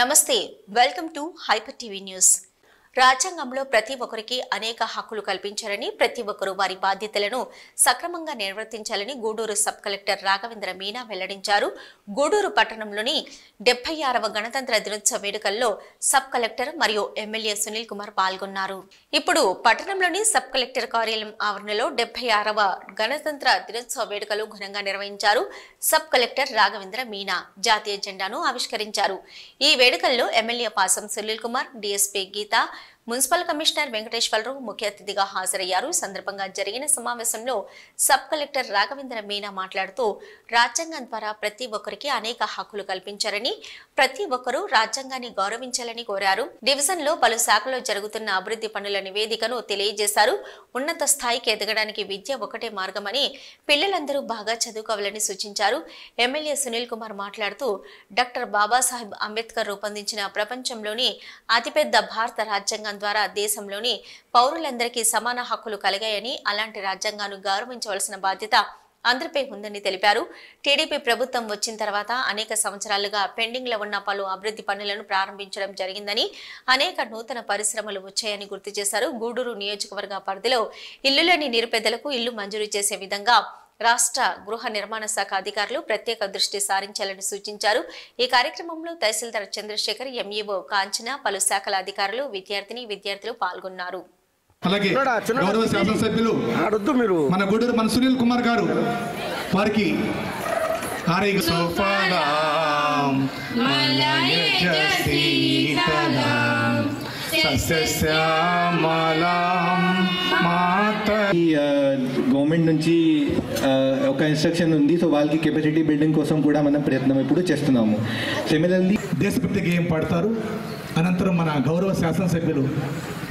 నమస్తే welcome to hyper TV news. రాజ్యాంగంలో ప్రతి ఒక్కరికి అనేక హక్కులు కల్పించాలని, ప్రతి ఒక్కరూ వారి బాధ్యతలను సక్రమంగా నిర్వర్తించాలని గూడూరు సబ్ కలెక్టర్ రాఘవేంద్ర మీనా వెల్లడించారు. గూడూరు పట్టణంలోని 76వ గణతంత్ర దినోత్సవ వేడుకల్లో సబ్ కలెక్టర్ మరియు ఎమ్మెల్యే సునీల్ కుమార్ పాల్గొన్నారు. ఇప్పుడు పట్టణంలోని సబ్ కలెక్టర్ కార్యాలయం ఆవరణలో 76వ గణతంత్ర దినోత్సవ వేడుకలు ఘనంగా నిర్వహించారు. సబ్ కలెక్టర్ రాఘవేంద్ర మీనా జాతీయ జెండాను ఆవిష్కరించారు. ఈ వేడుకల్లో ఎమ్మెల్యే పాసం సునీల్ కుమార్, డిఎస్పీ గీత, మున్సిపల్ కమిషనర్ వెంకటేశ్వరరావు ముఖ్య అతిథిగా హాజరయ్యారు. సందర్భంగా జరిగిన సమావేశంలో సబ్ కలెక్టర్ రాఘవేంద్ర మీనా మాట్లాడుతూ రాజ్యాంగం ద్వారా ప్రతి ఒక్కరికి అనేక హక్కులు కల్పించారని, ప్రతి ఒక్కరూ రాజ్యాంగాన్ని గౌరవించాలని కోరారు. డివిజన్ లో పలు శాఖల్లో జరుగుతున్న అభివృద్ధి పనుల నివేదికను తెలియజేశారు. ఉన్నత స్థాయికి ఎదగడానికి విద్య ఒకటే మార్గమని, పిల్లలందరూ బాగా చదువుకోవాలని సూచించారు. ఎమ్మెల్యే సునీల్ కుమార్ మాట్లాడుతూ డాక్టర్ బాబాసాహెబ్ అంబేద్కర్ రూపొందించిన ప్రపంచంలోని అతిపెద్ద భారత రాజ్యాంగం ద్వారా దేశంలోని పౌరులందరికీ సమాన హక్కులు కలిగాయని, అలాంటి రాజ్యాంగాన్ని గౌరవించవలసిన బాధ్యత అందరిపై ఉందని తెలిపారు. టీడీపీ ప్రభుత్వం వచ్చిన తర్వాత అనేక సంవత్సరాలుగా పెండింగ్ లో ఉన్న పలు అభివృద్ధి పనులను ప్రారంభించడం జరిగిందని, అనేక నూతన పరిశ్రమలు వచ్చాయని గుర్తు చేశారు. గూడూరు నియోజకవర్గ పరిధిలో ఇల్లు లేని నిరుపేదలకు ఇల్లు మంజూరు చేసే విధంగా రాష్ట్ర గృహ నిర్మాణ శాఖ అధికారులు ప్రత్యేక దృష్టి సారించాలని సూచించారు. ఈ కార్యక్రమంలో తహసీల్దార్ చంద్రశేఖర్, ఎంఈఓ కాంచన, పలు శాఖల అధికారులు, విద్యార్థులు పాల్గొన్నారు. అలాగే గౌరవ శాసనసభ్యులు మన గూడూరు మన సునీల్ కుమార్ గారు వారికి గవర్నమెంట్ నుంచి ఒక ఇన్స్ట్రక్షన్ ఉంది. సో వాళ్ళకి కెపాసిటీ బిల్డింగ్ కోసం కూడా మనం ప్రయత్నం ఇప్పుడు చేస్తున్నాము. సిమిలర్లీ దేశభక్తి గేయం పాడతారు. అనంతరం మన గౌరవ శాసనసభ్యులు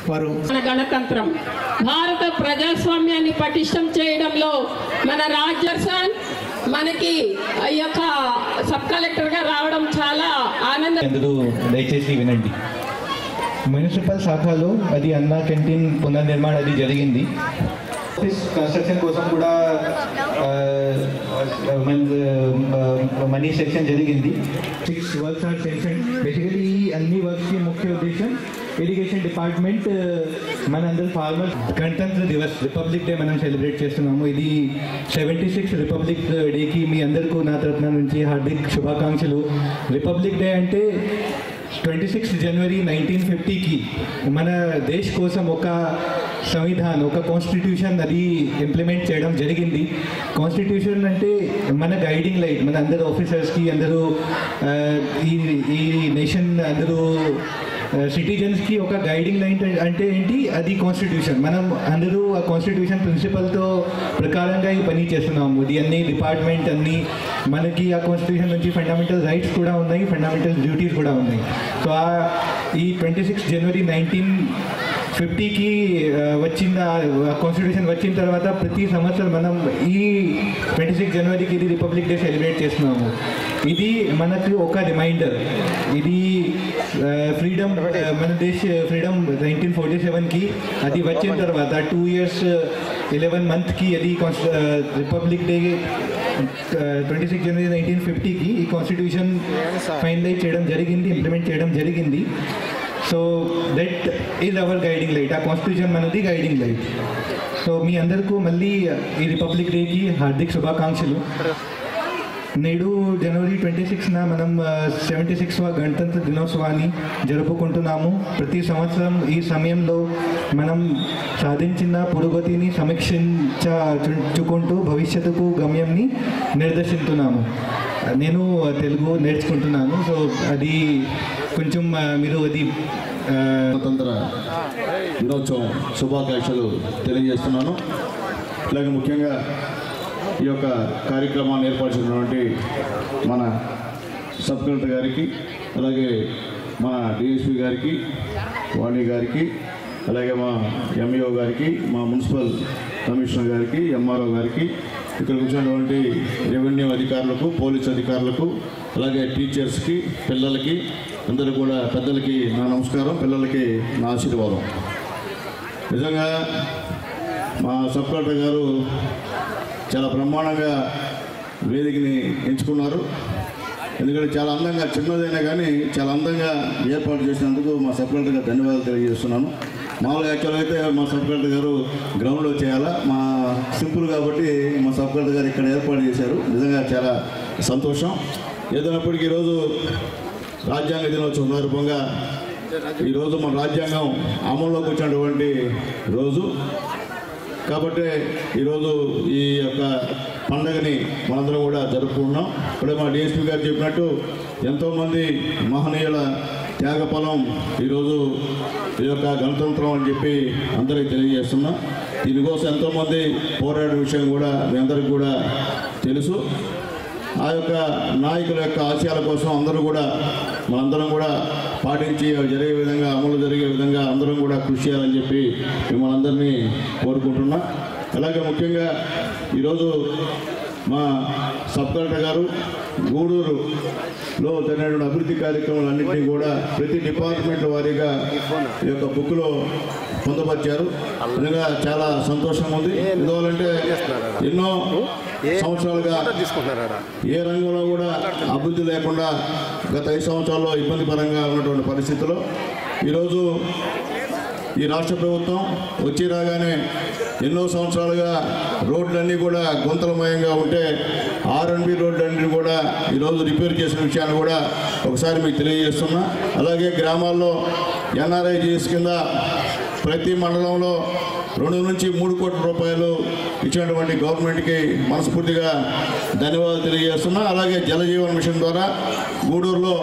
వారు మన గణతంత్రం భారత ప్రజాస్వామ్యాన్ని పటిష్టం చేయడంలో మన రాజ్యసన్ మనకి ఈ యొక్క సబ్ కలెక్టర్ గా రావడం చాలా ఆనందం. దయచేసి వినండి. మున్సిపల్ శాఖలో అది అన్నా క్యాంటీన్ పునర్నిర్మాణం అది జరిగింది. కన్స్ట్రక్షన్ కోసం కూడా మనీ సెక్షన్ జరిగింది. 6 వర్క్స్ ఆర్ సెక్షన్. బేసికలీ ఈ అన్ని వర్క్స్కి ముఖ్య ఉద్దేశం ఇరిగేషన్ డిపార్ట్మెంట్ మనందరూ ఫార్మర్స్ గణతంత్ర దివస్ రిపబ్లిక్ డే మనం సెలబ్రేట్ చేస్తున్నాము. ఇది 76 రిపబ్లిక్ డేకి మీ అందరికీ నా తరఫున నుంచి హార్దిక శుభాకాంక్షలు. రిపబ్లిక్ డే అంటే 26 జనవరి 1950కి మన దేశ్ కోసం ఒక సంవిధానం, ఒక కాన్స్టిట్యూషన్ అది ఇంప్లిమెంట్ చేయడం జరిగింది. కాన్స్టిట్యూషన్ అంటే మన గైడింగ్ లైట్, మన అందరు ఆఫీసర్స్కి, అందరూ ఈ నేషన్ అందరూ సిటిజన్స్కి ఒక గైడింగ్ లైన్ అంటే ఏంటి, అది కాన్స్టిట్యూషన్. మనం అందరూ ఆ కాన్స్టిట్యూషన్ ప్రిన్సిపల్తో ప్రకారంగా ఈ పని చేస్తున్నాము. ఇది అన్ని డిపార్ట్మెంట్ అన్ని మనకి ఆ కాన్స్టిట్యూషన్ నుంచి ఫండమెంటల్ రైట్స్ కూడా ఉన్నాయి, ఫండమెంటల్ డ్యూటీస్ కూడా ఉన్నాయి. సో ఈ 26 జనవరి 1950కి వచ్చిన కాన్స్టిట్యూషన్ వచ్చిన తర్వాత ప్రతి సంవత్సరం మనం ఈ 26 జనవరికి ఇది రిపబ్లిక్ డే సెలబ్రేట్ చేస్తున్నాము. ఇది మనకు ఒక రిమైండర్. ఇది ఫ్రీడమ్, మన దేశ ఫ్రీడమ్ 1947కి అది వచ్చిన తర్వాత 2 years 11 monthsకి అది రిపబ్లిక్ డే 26 జనవరి 1950కి ఈ కాన్స్టిట్యూషన్ ఫైనలైజ్ చేయడం జరిగింది, ఇంప్లిమెంట్ చేయడం జరిగింది. So that is our guiding light. ఆ కాన్స్టిట్యూషన్ మనది గైడింగ్ లైట్. సో మీ అందరికీ మళ్ళీ ఈ రిపబ్లిక్ డేకి హార్దిక శుభాకాంక్షలు. నేడు జనవరి 26న మనం 76వ గణతంత్ర దినోత్సవాన్ని జరుపుకుంటున్నాము. ప్రతి సంవత్సరం ఈ సమయంలో మనం సాధించిన పురోగతిని సమీక్షించుకుంటూ భవిష్యత్తుకు గమ్యంని నిర్దేశిస్తున్నాము. నేను తెలుగు నేర్చుకుంటున్నాను. సో అది కొంచెం మీరు అది గణతంత్ర దినోత్సవం శుభాకాంక్షలు తెలియజేస్తున్నాను. అలాగే ముఖ్యంగా ఈ యొక్క కార్యక్రమాన్ని ఏర్పాటు చేసినటువంటి మన సబ్ కలెక్టర్ గారికి, అలాగే మన డిఎస్పీ గారికి, వాణి గారికి, అలాగే మా ఎంఈఓ గారికి, మా మున్సిపల్ కమిషనర్ గారికి, ఎంఆర్ఓ గారికి, ఇక్కడికి వచ్చినటువంటి రెవెన్యూ అధికారులకు, పోలీస్ అధికారులకు, అలాగే టీచర్స్కి, పిల్లలకి, అందరూ కూడా పెద్దలకి నా నమస్కారం, పిల్లలకి నా ఆశీర్వాదం. నిజంగా మా సబ్ కలెక్టర్ గారు చాలా బ్రహ్మాండంగా వేదికని ఎంచుకున్నారు. ఎందుకంటే చాలా అందంగా, చిన్నదైనా కానీ చాలా అందంగా ఏర్పాటు చేసినందుకు మా సబ్ కలెక్టర్ గారు ధన్యవాదాలు తెలియజేస్తున్నాను. మామూలుగా యాక్చువల్ అయితే మా సబ్ కలెక్టర్ గారు గ్రౌండ్లో చేయాలా, మా సింపుల్ కాబట్టి మా సబ్ కలెక్టర్ గారు ఇక్కడ ఏర్పాటు చేశారు. నిజంగా చాలా సంతోషం. ఏదైనప్పటికీ ఈరోజు రాజ్యాంగ దినోత్సవం సందర్భంగా ఈరోజు మన రాజ్యాంగం అమల్లోకి వచ్చినటువంటి రోజు కాబట్టి ఈరోజు ఈ యొక్క పండుగని మనందరం కూడా జరుపుకుంటున్నాం. ఇప్పుడే మా డిఎస్పీ గారు చెప్పినట్టు ఎంతోమంది మహనీయుల త్యాగఫలం ఈరోజు ఈ యొక్క గణతంత్రం అని చెప్పి అందరికీ తెలియజేస్తున్నాం. దీనికోసం ఎంతోమంది పోరాడే విషయం కూడా మీ అందరికీ కూడా తెలుసు. ఆ యొక్క నాయకుల యొక్క ఆశయాల కోసం మనందరం కూడా పాటించి అవి జరిగే విధంగా, అమలు జరిగే విధంగా అందరం కూడా కృషి చేయాలని చెప్పి మిమ్మల్ని అందరినీ కోరుకుంటున్నా. అలాగే ముఖ్యంగా ఈరోజు మా సబ్ కలెక్టర్ గారు గూడూరులో జరిగినటువంటి అభివృద్ధి కార్యక్రమాలన్నింటినీ కూడా ప్రతి డిపార్ట్మెంట్ వారీగా ఈ యొక్క బుక్లో పొందుపరిచారు. నిజంగా చాలా సంతోషంగా ఉంది. ఎందువల్లంటే ఎన్నో సంవత్సరాలుగా ఏ రంగంలో కూడా అభివృద్ధి లేకుండా గత 5 సంవత్సరాల్లో ఇబ్బందికరంగా ఉన్నటువంటి పరిస్థితుల్లో ఈరోజు ఈ రాష్ట్ర ప్రభుత్వం వచ్చి రాగానే ఎన్నో సంవత్సరాలుగా రోడ్లన్నీ కూడా గుంతలమయంగా ఉంటే R&B రోడ్లన్నీ కూడా ఈరోజు రిపేర్ చేసిన విషయాన్ని కూడా ఒకసారి మీకు తెలియజేస్తున్నా. అలాగే గ్రామాల్లో NRIGS కింద ప్రతి మండలంలో 2 నుంచి 3 కోట్ల రూపాయలు ఇచ్చినటువంటి గవర్నమెంట్కి మనస్ఫూర్తిగా ధన్యవాదాలు తెలియజేస్తున్నా. అలాగే జలజీవన్ మిషన్ ద్వారా గూడూరులో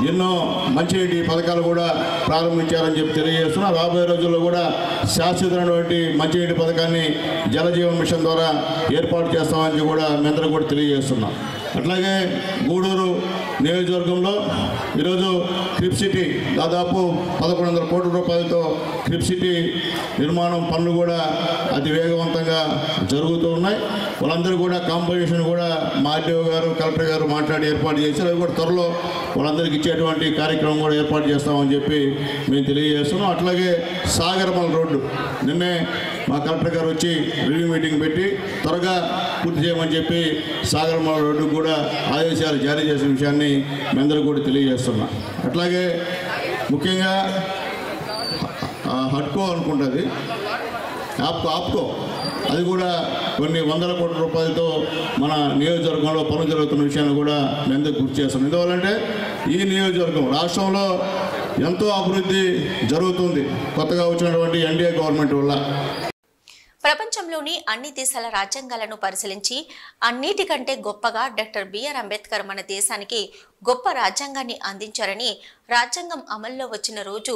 ఎన్నో మంచినీటి పథకాలు కూడా ప్రారంభించారని చెప్పి తెలియజేస్తున్నా. రాబోయే రోజుల్లో కూడా శాశ్వతమైనటువంటి మంచినీటి పథకాన్ని జలజీవన్ మిషన్ ద్వారా ఏర్పాటు చేస్తామని కూడా మీ అందరూ కూడా తెలియజేస్తున్నాం. అట్లాగే గూడూరు నియోజకవర్గంలో ఈరోజు క్రిప్ సిటీ దాదాపు 1100 కోట్ల రూపాయలతో క్రిప్ సిటీ నిర్మాణం పనులు కూడా అతి వేగవంతంగా జరుగుతూ ఉన్నాయి. వాళ్ళందరూ కూడా కాంపోజిషన్ కూడా మా ఆర్డీఓ గారు, కలెక్టర్ గారు మాట్లాడి ఏర్పాటు చేశారు. అవి కూడా త్వరలో వాళ్ళందరికీ ఇచ్చేటువంటి కార్యక్రమం కూడా ఏర్పాటు చేస్తామని చెప్పి మేము తెలియజేస్తున్నాం. అట్లాగే సాగరమల్ రోడ్డు నిన్నే మా కలెక్టర్ గారు వచ్చి రివ్యూ మీటింగ్ పెట్టి త్వరగా పూర్తి చేయమని చెప్పి సాగరమల్ రోడ్డు కూడా ఆదేశాలు జారీ చేసిన విషయాన్ని మీ అందరూ కూడా తెలియజేస్తున్నాం. అట్లాగే ముఖ్యంగా హడ్కో అనుకుంటుంది, ఆప్కో అది కూడా కొన్ని 100 కోట్ల రూపాయలతో మన నియోజకవర్గంలో పనులు జరుగుతున్న విషయాన్ని కూడా మేము అందరికీ గుర్తు చేస్తున్నాం. ఎందువల్లంటే ఈ నియోజకవర్గం రాష్ట్రంలో ఎంతో అభివృద్ధి జరుగుతుంది కొత్తగా వచ్చినటువంటి ఎన్డీఏ గవర్నమెంట్ వల్ల. ప్రపంచంలోని అన్ని దేశాల రాజ్యాంగాలను పరిశీలించి అన్నిటికంటే గొప్పగా డాక్టర్ బిఆర్ అంబేద్కర్ మన దేశానికి గొప్ప రాజ్యాంగాన్ని అందించారని, రాజ్యాంగం అమల్లో వచ్చిన రోజు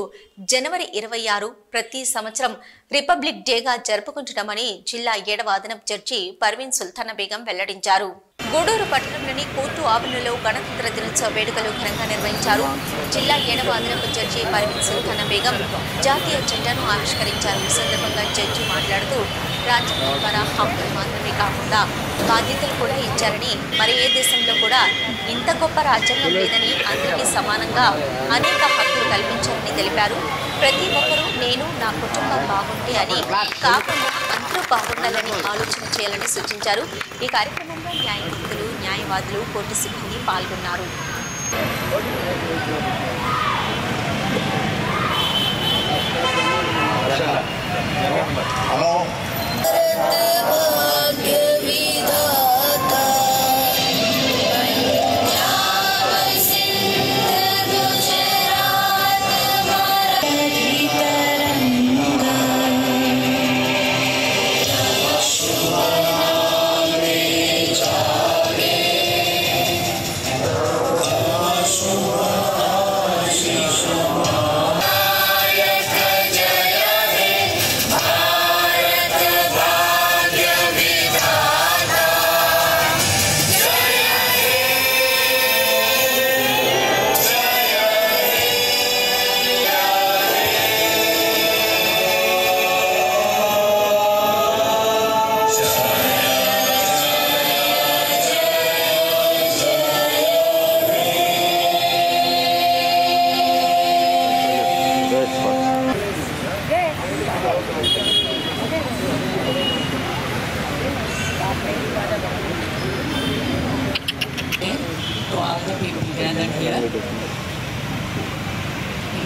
జనవరి 26 ప్రతి సంవత్సరం రిపబ్లిక్ డేగా జరుపుకుంటున్నామని జిల్లా 7వ అదనపు జడ్జి పర్వీన్ సుల్తానా బేగం వెల్లడించారు. గూడూరు పట్టణంలోని కోర్టు ఆవరణలో గణతంత్ర దినోత్సవ వేడుకలు ఘనంగా నిర్వహించారు. జిల్లా 7వ అదనపు జడ్జి పర్వీన్ సుల్తానా బేగం జాతీయ జెండాను ఆవిష్కరించారు. ఈ సందర్భంగా జడ్జి మాట్లాడుతూ రాజ్యాంగం ద్వారా హక్కులు మాత్రమే కాకుండా బాధ్యతలు కూడా ఇచ్చారని, మరి ఏ దేశంలో కూడా ఇంత గొప్ప రాజ్యాంగం లేదని, అందరికీ సమానంగా అనేక హక్కులు కల్పించారని తెలిపారు. ప్రతి ఒక్కరూ నేను నా కుటుంబం బాగుంటే అని కాకుండా అందరూ బాగుండాలని ఆలోచన చేయాలని సూచించారు. ఈ కార్యక్రమంలో న్యాయమూర్తులు, న్యాయవాదులు, కోర్టు సిబ్బంది పాల్గొన్నారు. भारत भाग्य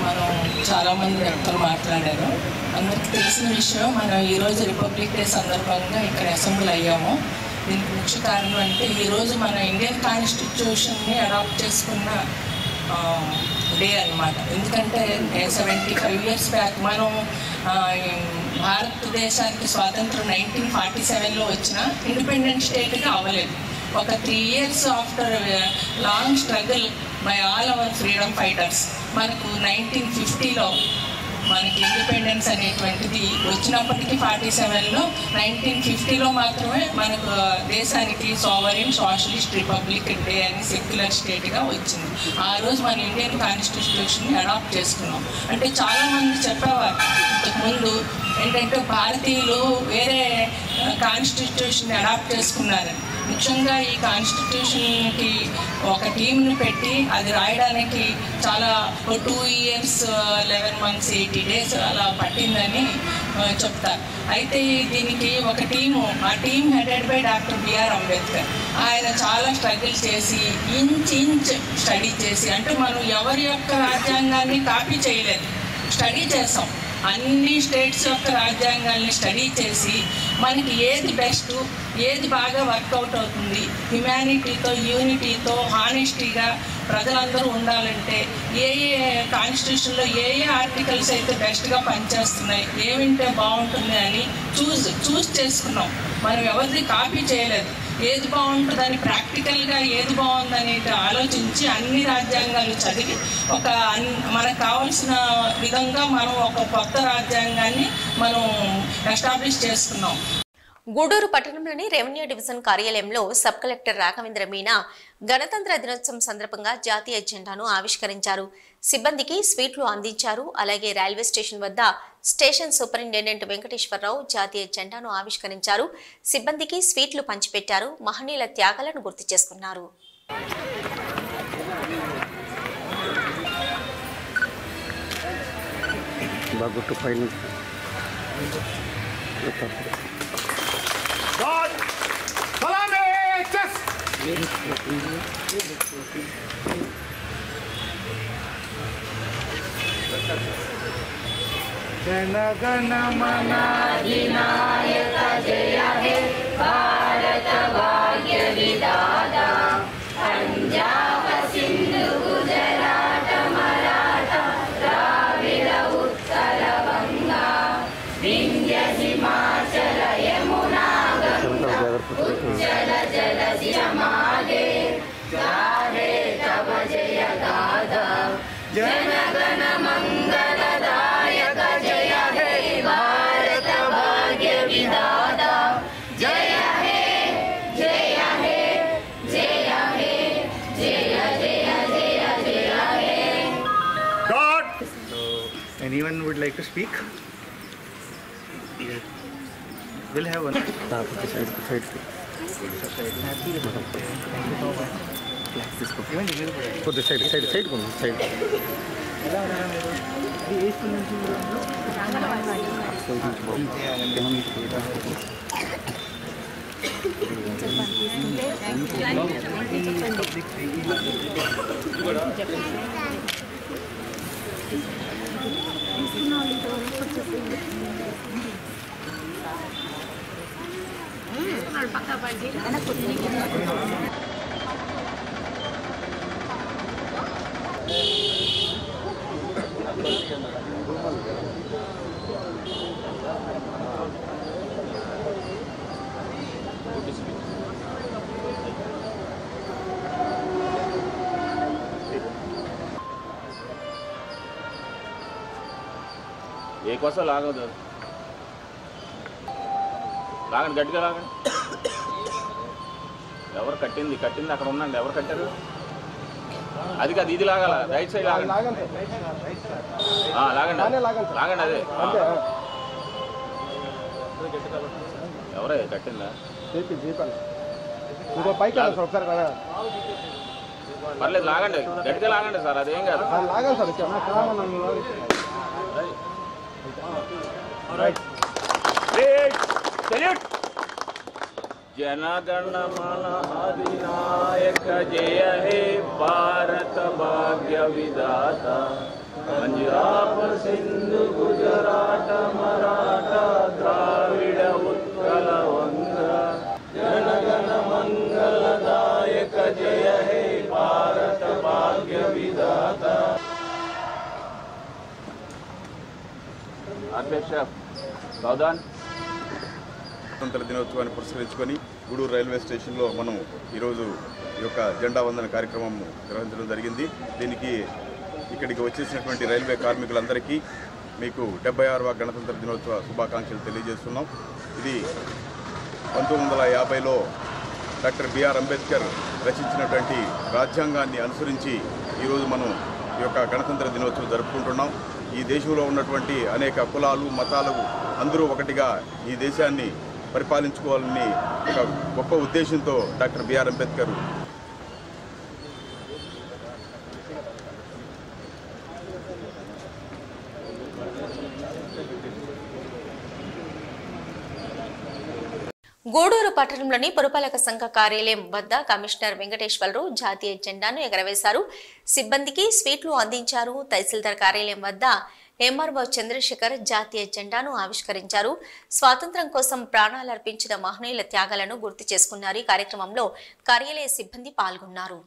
మనం చాలామంది వ్యక్తులు మాట్లాడారు. అందరికీ తెలిసిన విషయం, మనం ఈరోజు రిపబ్లిక్ డే సందర్భంగా ఇక్కడ అసెంబ్లీ అయ్యాము. దీనికి ముఖ్య కారణం అంటే ఈరోజు మన ఇండియన్ కాన్స్టిట్యూషన్ని అడాప్ట్ చేసుకున్న డే అన్నమాట. ఎందుకంటే 75 years బ్యాక్ మనం భారతదేశానికి స్వాతంత్రం 1947లో వచ్చిన ఇండిపెండెంట్ స్టేట్గా అవ్వలేదు. ఒక 3 years after long struggle by all our freedom fighters మనకు 1950లో మనకి ఇండిపెండెన్స్ అనేటువంటిది వచ్చినప్పటికీ 47లో 1950లో మాత్రమే మనకు దేశానికి సోవరెన్ సోషలిస్ట్ రిపబ్లిక్ డే అని సెక్యులర్ స్టేట్గా వచ్చింది. ఆ రోజు మన ఇండియన్ కాన్స్టిట్యూషన్ని అడాప్ట్ చేసుకున్నాం. అంటే చాలామంది చెప్పేవారు ఇంతకుముందు ఏంటంటే భారతీయులు వేరే కాన్స్టిట్యూషన్ని అడాప్ట్ చేసుకున్నారని. ముఖ్యంగా ఈ కాన్స్టిట్యూషన్కి ఒక టీంని పెట్టి అది రాయడానికి చాలా 2 years 11 months 80 days అలా పట్టిందని చెప్తారు. అయితే దీనికి ఒక టీము, ఆ team headed by doctor BR Ambedkar. ఆయన చాలా స్ట్రగుల్ చేసి ఇంచ్ స్టడీ చేసి, అంటే మనం ఎవరి యొక్క రాజ్యాంగాన్ని కాపీ చేయలేదు, స్టడీ చేసాం. అన్ని స్టేట్స్ యొక్క రాజ్యాంగాల్ని స్టడీ చేసి మనకి ఏది బెస్ట్, ఏది బాగా వర్కౌట్ అవుతుంది, హ్యుమానిటీతో యూనిటీతో హానెస్టీగా ప్రజలందరూ ఉండాలంటే ఏ కాన్స్టిట్యూషన్లో ఏ ఆర్టికల్స్ అయితే బెస్ట్గా పనిచేస్తున్నాయి, ఏమింటే బాగుంటుంది అని చూస్ చేసుకున్నాం. మనం ఎవరిది కాపీ చేయలేదు. ఏది బాగుంటుందని ప్రాక్టికల్గా ఏది బాగుందనేది ఆలోచించి అన్ని రాజ్యాంగాలు చదివి మనకు కావాల్సిన విధంగా మనం ఒక కొత్త రాజ్యాంగాన్ని మనం ఎస్టాబ్లిష్ చేసుకున్నాం. గూడూరు పట్టణంలోని రెవెన్యూ డివిజన్ కార్యాలయంలో సబ్ కలెక్టర్ రాఘవేంద్ర మీనా గణతంత్ర దినోత్సవం సందర్భంగా జాతీయ జెండాను ఆవిష్కరించారు. సిబ్బందికి స్వీట్లు అందించారు. అలాగే రైల్వే స్టేషన్ వద్ద స్టేషన్ సూపరింటెండెంట్ వెంకటేశ్వరరావు జాతీయ జెండాను ఆవిష్కరించారు. సిబ్బందికి స్వీట్లు పంచిపెట్టారు. మహనీయుల త్యాగాలను గుర్తు చేసుకున్నారు. జన గణ మన అధినాయక జయ హే భారత భాగ్య విధాత పంజాబ సింధు గుజరాత మరాఠ ద్రావిడ ఉత్తర వంగా వింధ్య హిమాచల యమునా గంగా ఉజ్జల జలధి సమాగే గాహే తవ జయ గాథ జన గణ మంగళదాయక జయ హే భారత భాగ్య విధాత జయ హే జయ హే జయ హే జయ జయ జయ జయ హే. God. Anyone would like to speak? Yes. We'll have one. కొద్ది సైడ్ కొంచెం సైడ్ ఏ కోసం లాగదు, లాగండి, గట్టిగా లాగండి. ఎవరు కట్టింది అక్కడ ఉందండి. ఎవరు కట్టారు? అది కాదు, ఇది లాగాల. రైట్ సైడ్ లాగండి, లాగండి అదే. ఎవరే కట్టిందా? పర్లేదు, లాగండి, గట్టిగా లాగండి సార్. అదేం కాదు. जनगण मन अधिनायक जय हे भारत भाग्य विधाता पंजाब सिंधु गुजरात मराठा द्राविड उत्कल वंग जनगण मंगलदायक जय हे भारत भाग्य विधाता। अध्यक्ष गौदान స్వతంత్ర దినోత్సవాన్ని పురస్కరించుకొని గూడూరు రైల్వే స్టేషన్లో మనం ఈరోజు ఈ యొక్క జెండా వందన కార్యక్రమం నిర్వహించడం జరిగింది. దీనికి ఇక్కడికి వచ్చేసినటువంటి రైల్వే కార్మికులందరికీ మీకు 76వ గణతంత్ర దినోత్సవ శుభాకాంక్షలు తెలియజేస్తున్నాం. ఇది 1950లో డాక్టర్ బిఆర్ అంబేద్కర్ రచించినటువంటి రాజ్యాంగాన్ని అనుసరించి ఈరోజు మనం ఈ యొక్క గణతంత్ర దినోత్సవం జరుపుకుంటున్నాం. ఈ దేశంలో ఉన్నటువంటి అనేక కులాలు మతాలు అందరూ ఒకటిగా ఈ దేశాన్ని పరిపాలించుకోవాలని ఒక గొప్ప ఉద్దేశంతో డాక్టర్ బిఆర్ అంబేద్కర్ గూడూరు పట్టణంలోని పురపాలక సంఘ కార్యాలయం వద్ద కమిషనర్ వెంకటేశ్వరరావు జాతీయ జెండాను ఎగరవేశారు. సిబ్బందికి స్వీట్లు అందించారు. తహసీల్దార్ కార్యాలయం వద్ద ఎంఆర్ఓ చంద్రశేఖర్ జాతీయ జెండాను ఆవిష్కరించారు. స్వాతంత్ర్యం కోసం ప్రాణాలర్పించిన మహనీయుల త్యాగాలను గుర్తు చేసుకున్నారు. ఈ కార్యక్రమంలో కార్యాలయ సిబ్బంది పాల్గొన్నారు.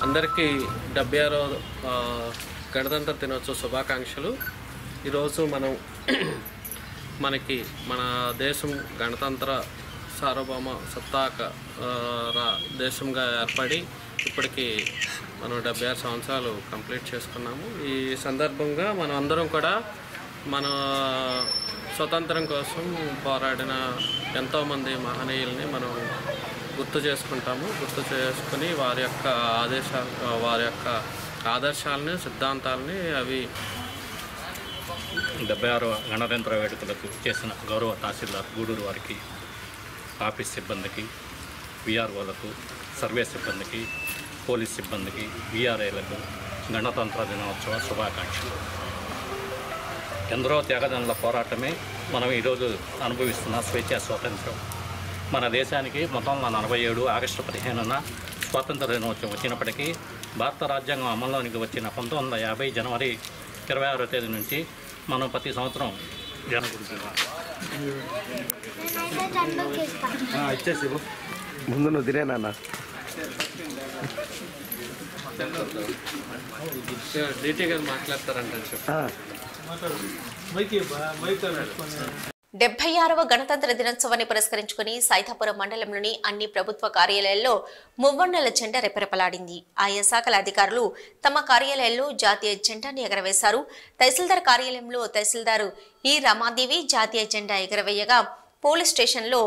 అందరికీ 76వ గణతంత్ర దినోత్సవ శుభాకాంక్షలు. ఈరోజు మనకి మన దేశం గణతంత్ర సార్వభౌమ సత్తాక దేశంగా ఏర్పడి ఇప్పటికి మనం 76 సంవత్సరాలు కంప్లీట్ చేసుకున్నాము. ఈ సందర్భంగా మనం అందరం కూడా మన స్వతంత్రం కోసం పోరాడిన ఎంతోమంది మహనీయుల్ని మనం గుర్తు చేసుకుంటాము. గుర్తు చేసుకుని వారి యొక్క ఆదర్శాలని సిద్ధాంతాలని అవి 76వ గణతంత్ర వేడుకలకు చేసిన గౌరవ తహసీల్దార్ గూడూరు వారికి, ఆఫీస్ సిబ్బందికి, విఆర్ఓలకు, సర్వే సిబ్బందికి, పోలీస్ సిబ్బందికి, విఆర్ఐలకు గణతంత్ర దినోత్సవ శుభాకాంక్షలు. ఎందరో త్యాగదనుల పోరాటమే మనం ఈరోజు అనుభవిస్తున్న స్వేచ్ఛా స్వాతంత్రం. మన దేశానికి 1947 ఆగస్టు 15న స్వాతంత్ర దినోత్సవం వచ్చినప్పటికీ భారత రాజ్యాంగం అమల్లోనికి వచ్చిన 1950 జనవరి 26వ తేదీ నుంచి మనం ప్రతి సంవత్సరం ముందు నువ్వు తినేనా డీటీ గారు మాట్లాడతారంటే 76వ గణతంత్ర దినోత్సవాన్ని పురస్కరించుకుని సైతాపురం మండలంలోని అన్ని ప్రభుత్వ కార్యాలయాల్లో మువ్వన్నెల జెండా రెపరెపలాడింది. ఆయా శాఖల అధికారులు తమ కార్యాలయాల్లో జాతీయ జెండాను ఎగరవేశారు. తహసీల్దార్ కార్యాలయంలో తహసీల్దారు ఈ రమాదేవి జాతీయ జెండా ఎగరవేయగా పోలీస్ స్టేషన్లో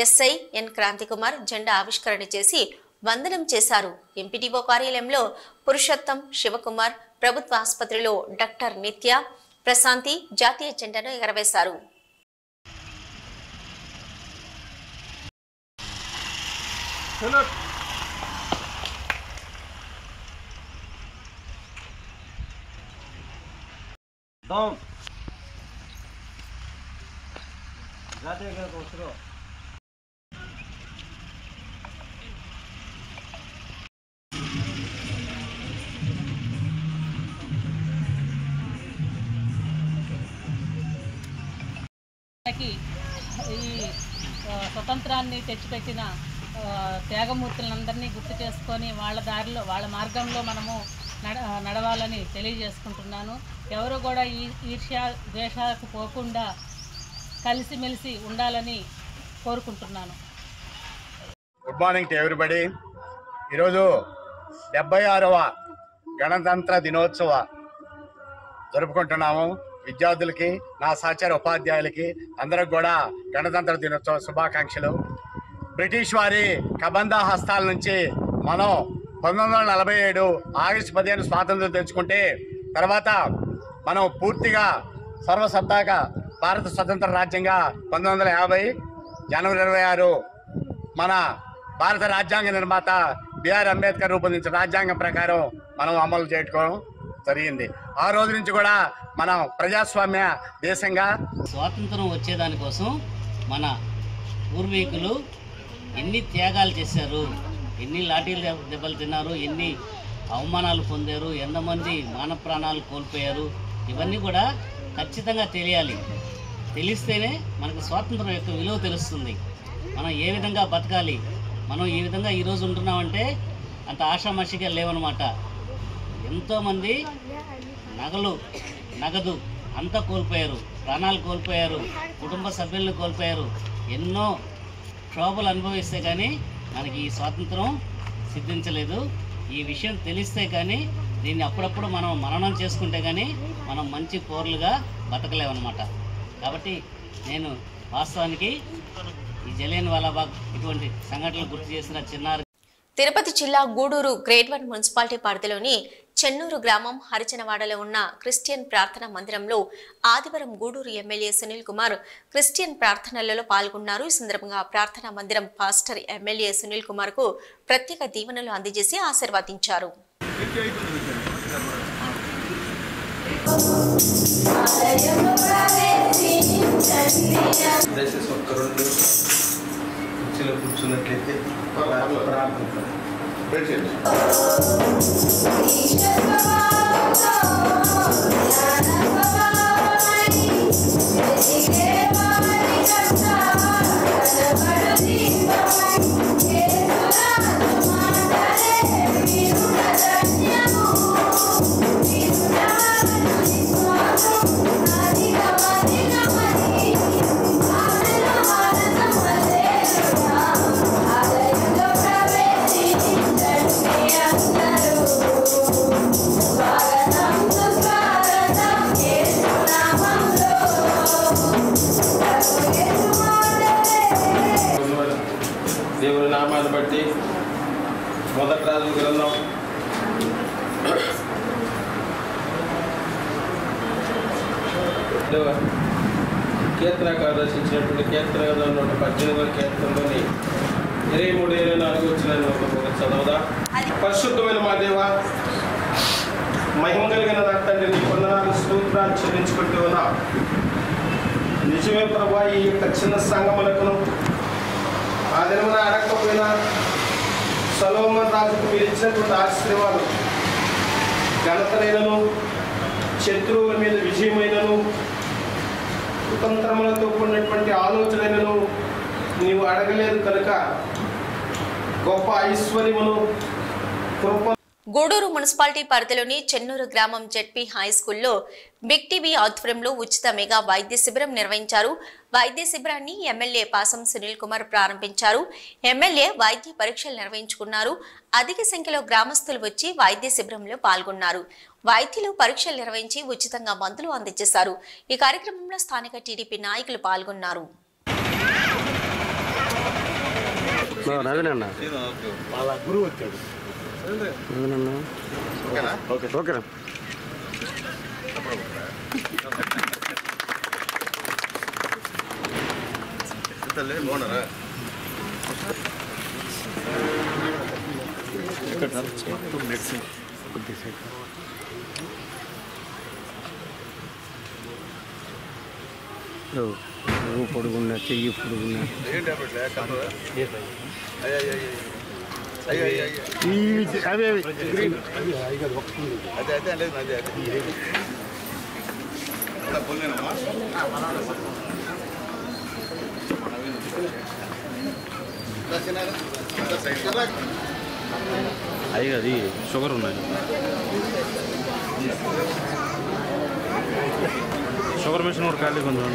ఎస్ఐ ఎన్ క్రాంతికుమార్ జెండా ఆవిష్కరణ చేసి వందనం చేశారు. ఎంపీటీఓ కార్యాలయంలో పురుషోత్తం శివకుమార్, ప్రభుత్వ ఆసుపత్రిలో డాక్టర్ నిత్య ప్రశాంతి జాతీయ జెండాను ఎగరవేశారు. ఈ స్వతంత్రాన్ని తెచ్చిపెట్టిన త్యాగమూర్తులందరినీ గుర్తు చేసుకొని వాళ్ళ దారిలో వాళ్ళ మార్గంలో మనము నడవాలని తెలియజేసుకుంటున్నాను. ఎవరు కూడా ఈర్ష్య ద్వేషాలకు పోకుండా కలిసిమెలిసి ఉండాలని కోరుకుంటున్నాను. Good morning to everybody. ఈరోజు 76వ గణతంత్ర దినోత్సవ జరుపుకుంటున్నాము. విద్యార్థులకి, నా సహచర ఉపాధ్యాయులకి అందరికి కూడా గణతంత్ర దినోత్సవ శుభాకాంక్షలు. బ్రిటిష్ వారి కబంధ హస్తాల నుంచి మనం 1947 ఆగస్టు 15 స్వాతంత్రం తెచ్చుకుంటే తర్వాత మనం పూర్తిగా సర్వసత్తాక భారత స్వతంత్ర రాజ్యంగా 1950 జనవరి 26 మన భారత రాజ్యాంగ నిర్మాత బిఆర్ అంబేద్కర్ రూపొందించిన రాజ్యాంగం ప్రకారం మనం అమలు చేసుకోవడం జరిగింది. ఆ రోజు నుంచి కూడా మనం ప్రజాస్వామ్య దేశంగా స్వాతంత్రం వచ్చేదానికోసం మన పూర్వీకులు ఎన్ని త్యాగాలు చేశారు, ఎన్ని లాఠీలు దెబ్బలు తిన్నారు, ఎన్ని అవమానాలు పొందారు, ఎంతమంది మానవ ప్రాణాలు కోల్పోయారు, ఇవన్నీ కూడా ఖచ్చితంగా తెలియాలి. తెలిస్తేనే మనకు స్వాతంత్రం యొక్క విలువ తెలుస్తుంది. మనం ఏ విధంగా బతకాలి, మనం ఈ విధంగా ఈరోజు ఉంటున్నామంటే అంత ఆషామాషిగా లేవన్నమాట. ఎంతోమంది నగదు అంతా కోల్పోయారు, ప్రాణాలు కోల్పోయారు, కుటుంబ సభ్యులను కోల్పోయారు, ఎన్నో క్షోభలు అనుభవిస్తే కానీ మనకి ఈ స్వాతంత్రం సిద్ధించలేదు. ఈ విషయం తెలిస్తే కానీ దీన్ని అప్పుడప్పుడు మనం మననం చేసుకుంటే కానీ మనం మంచి పౌరులుగా బతకలేమన్నమాట. కాబట్టి నేను వాస్తవానికి ఈ జలియన్ వాలాబాగ్ ఇటువంటి సంఘటనలు గుర్తు చేసిన చిన్నారి తిరుపతి జిల్లా గూడూరు గ్రేడ్ 1 మున్సిపాలిటీ పరిధిలోని చెన్నూరు గ్రామం హరిజనవాడలో ఉన్న క్రిస్టియన్ ప్రార్థనా మందిరంలో ఆదివారం గూడూరు ఎమ్మెల్యే సునీల్ కుమార్ క్రిస్టియన్ ప్రార్థనలలో పాల్గొన్నారు. ఈ సందర్భంగా ప్రార్థనా మందిరం పాస్టర్ ఎమ్మెల్యే సునీల్ కుమార్ కు ప్రత్యేక దీవెనలు అందజేసి ఆశీర్వదించారు. కూర్చున్నట్లయితే దేవుని నామాన్ని బట్టి మొదటి రాజు గ్రంథం 2వ కీర్తనకారు రచించినటువంటి కీర్తన గ్రంథంలో 18వ కీర్తనలోని 23-24 వచ్చిన ఒక చదవదా. పరిశుద్ధమైన మా దేవ, మహిమ కలిగిన నా తండ్రి, నీ వందనాలు స్తోత్రాలు చెల్లించుకుంటూ ఉన్నా. నిజమే ప్రభా, ఈ యొక్క చిన్న సంఘములకు ఆ దినమున అడగకపోయినా సొలొమోను రాజుకు మీరు ఇచ్చినటువంటి ఆశీర్వాదం ఘనతనైనను, శత్రువుల మీద విజయమైనను, కుతంత్రములతో కూడినటువంటి ఆలోచనలను నీవు అడగలేదు కనుక గొప్ప ఐశ్వర్యమును కృప. గూడూరు మున్సిపాలిటీ పరిధిలోని చెన్నూరు గ్రామం జెడ్పీ హై స్కూల్లో బిగ్ టీవీ ఆధ్వర్యంలో ఉచిత మెగా వైద్య శిబిరం నిర్వహించారు. వైద్య శిబిరాన్ని ఎమ్మెల్యే పాసం సునీల్ కుమార్ ప్రారంభించారు. ఎమ్మెల్యే వైద్య పరీక్షలు నిర్వహించుకున్నారు. అధిక సంఖ్యలో గ్రామస్తులు వచ్చి వైద్య శిబిరంలో పాల్గొన్నారు. వైద్యులు పరీక్షలు నిర్వహించి ఉచితంగా మందులు అందజేశారు. ఈ కార్యక్రమంలో స్థానిక టీడీపీ నాయకులు పాల్గొన్నారు. పొడుగున్నా చెయ్యి పొడుగున్నా అవి అది షుగర్ ఉన్నది షుగర్ మిషన్ కూడా ఖాళీ కొంచెం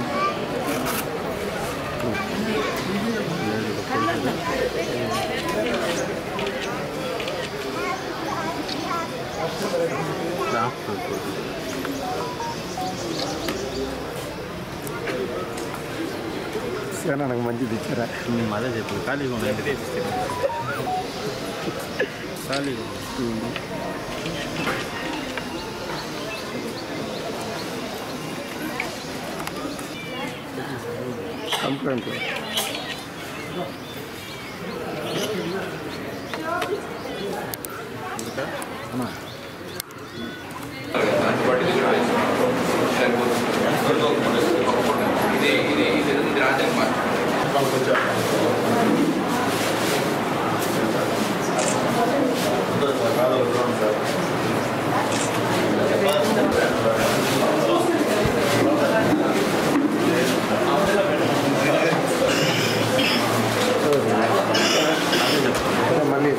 నాకు మంచిది ఇచ్చారా అదే చెప్పు ఖాళీగా ఉన్నాయి ఖాళీగా కంప్లైంట్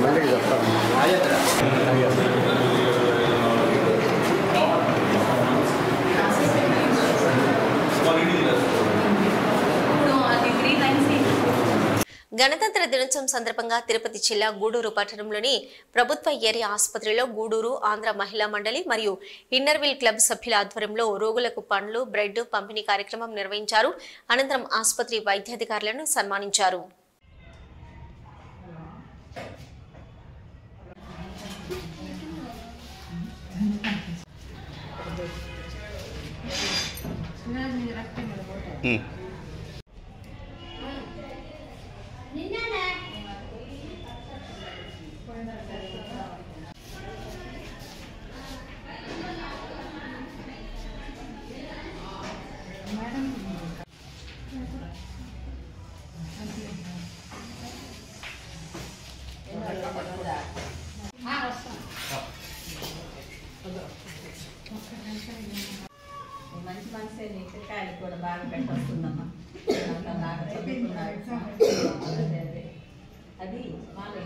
మళ్ళీ చెప్తాను. గణతంత్ర దినోత్సవం సందర్భంగా తిరుపతి జిల్లా గూడూరు పట్టణంలోని ప్రభుత్వ ఏరియా ఆసుపత్రిలో గూడూరు ఆంధ్ర మహిళా మండలి మరియు ఇన్నర్విల్ క్లబ్ సభ్యుల ఆధ్వర్యంలో రోగులకు పండ్లు బ్రెడ్ పంపిణీ కార్యక్రమం నిర్వహించారు. అనంతరం ఆసుపత్రి వైద్యాధికారులను సన్మానించారు. మంచి మనసే నీకు కాయలు కూడా బాగా పెట్టొస్తుందమ్మా. బాగా చదువుకున్నారు. అది మాలే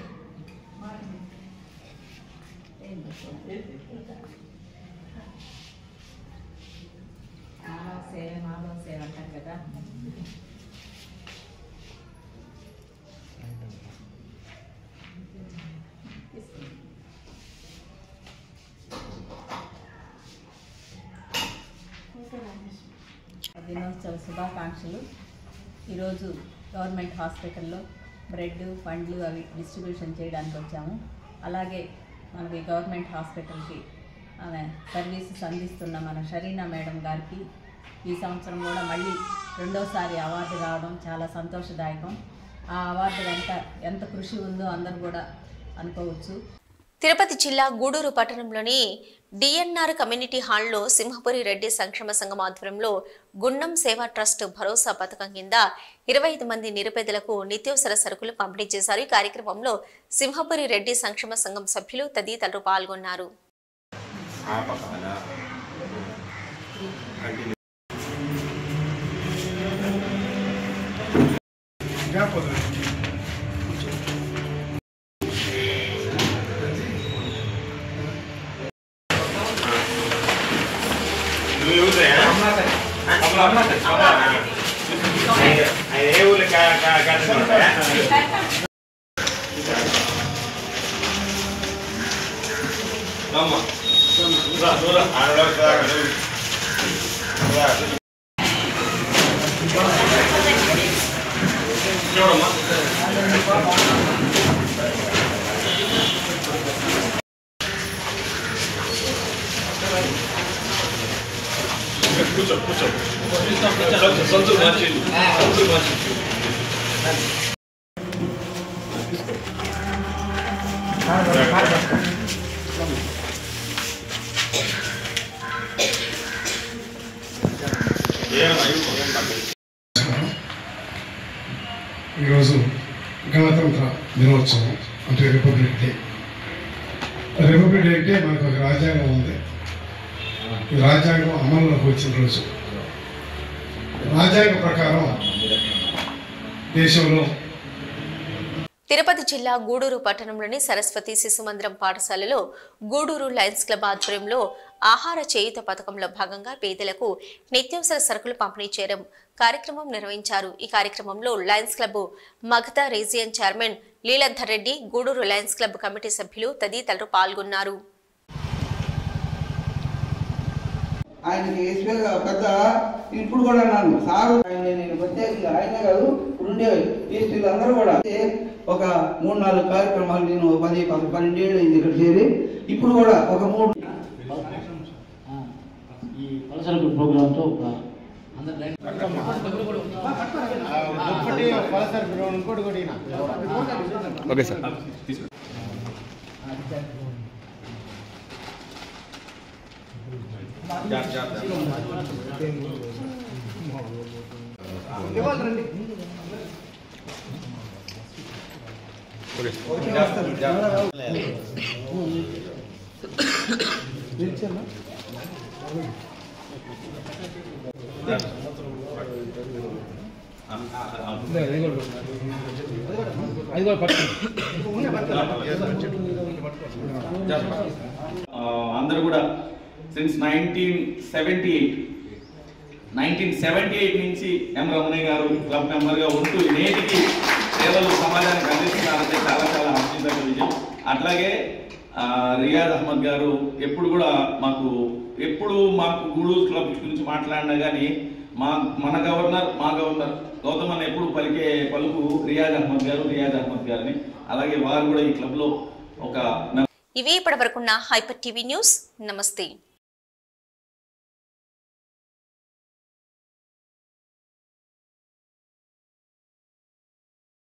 మాలో సేవ అంటాం కదా. దినోత్సవ శుభాకాంక్షలు. ఈరోజు గవర్నమెంట్ హాస్పిటల్లో బ్రెడ్ పండ్లు అవి డిస్ట్రిబ్యూషన్ చేయడానికి వచ్చాము. అలాగే మనకి గవర్నమెంట్ హాస్పిటల్కి ఆమె సర్వీసెస్ అందిస్తున్న మన షరీనా మేడం గారికి ఈ సంవత్సరం కూడా మళ్ళీ రెండోసారి అవార్డు రావడం చాలా సంతోషదాయకం. ఆ అవార్డు వెంట ఎంత కృషి ఉందో అందరూ కూడా అనుకోవచ్చు. తిరుపతి జిల్లా గూడూరు పట్టణంలోని డిఎన్ఆర్ కమ్యూనిటీ హాల్లో సింహపురి రెడ్డి సంక్షేమ సంఘం ఆధ్వర్యంలో గుండం సేవా ట్రస్ట్ భరోసా పథకం కింద 25 మంది నిరుపేదలకు నిత్యావసర సరుకులు పంపిణీ చేశారు. ఈ కార్యక్రమంలో సింహపురి రెడ్డి సంక్షేమ సంఘం సభ్యులు తదితరులు పాల్గొన్నారు. ఈరోజు గణతంత్ర దినోత్సవం అంటే రిపబ్లిక్ డే. రిపబ్లిక్ డే అంటే మనకు ఒక రాజ్యాంగం ఉంది. ఈ రాజ్యాంగం అమల్లోకి వచ్చిన రోజు. రాజ్యాంగ ప్రకారం దేశంలో తిరుపతి జిల్లా గూడూరు పట్టణంలోని సరస్వతి శిశు మందిరం పాఠశాలలో గూడూరు లయన్స్ క్లబ్ ఆధ్వర్యంలో ఆహార చేయుత పథకంలో భాగంగా పేదలకు నిత్యావసర సరుకులు పంపిణీ చేయడం కార్యక్రమం నిర్వహించారు. ఈ కార్యక్రమంలో Lions Club Magadha region chairman Leeladhar Reddy, Gudur Lions Club committee సభ్యులు తదితరులు పాల్గొన్నారు. ఆయనకి ఎస్పీగా పెద్ద ఇప్పుడు కూడా అన్నాను సారు నేను ప్రత్యేకంగా ఆయనే కాదు ఇప్పుడుండే ఈస్టీలు అందరూ కూడా ఒక 3-4 కార్యక్రమాలు నేను 10-12 ఏళ్ళు అయింది ఇక్కడ చేరి. ఇప్పుడు కూడా ఒక 3 ప్రోగ్రామ్తో ఓకే సార్. అందరూ కూడా సిన్స్ 1978 నుంచి ఎం రమణయ్య గారు క్లబ్ మెంబర్గా ఉంటూ నేటికి సేవలు సమాజానికి అందిస్తున్నారంటే చాలా చాలా హర్షించదగ్గ విజయం. అట్లాగే రియాజ్ అహ్మద్ గారు ఎప్పుడు మాకు గూడూరు క్లబ్ గురించి మాట్లాడినా కానీ మా గవర్నర్ గౌతమ్ అని ఎప్పుడు పలుకు రియాజ్ అహ్మద్ గారిని. అలాగే వారు కూడా ఈ క్లబ్లో ఒక ఇవి ఇప్పటివరకున్న హైపర్ టీవీ న్యూస్. నమస్తే.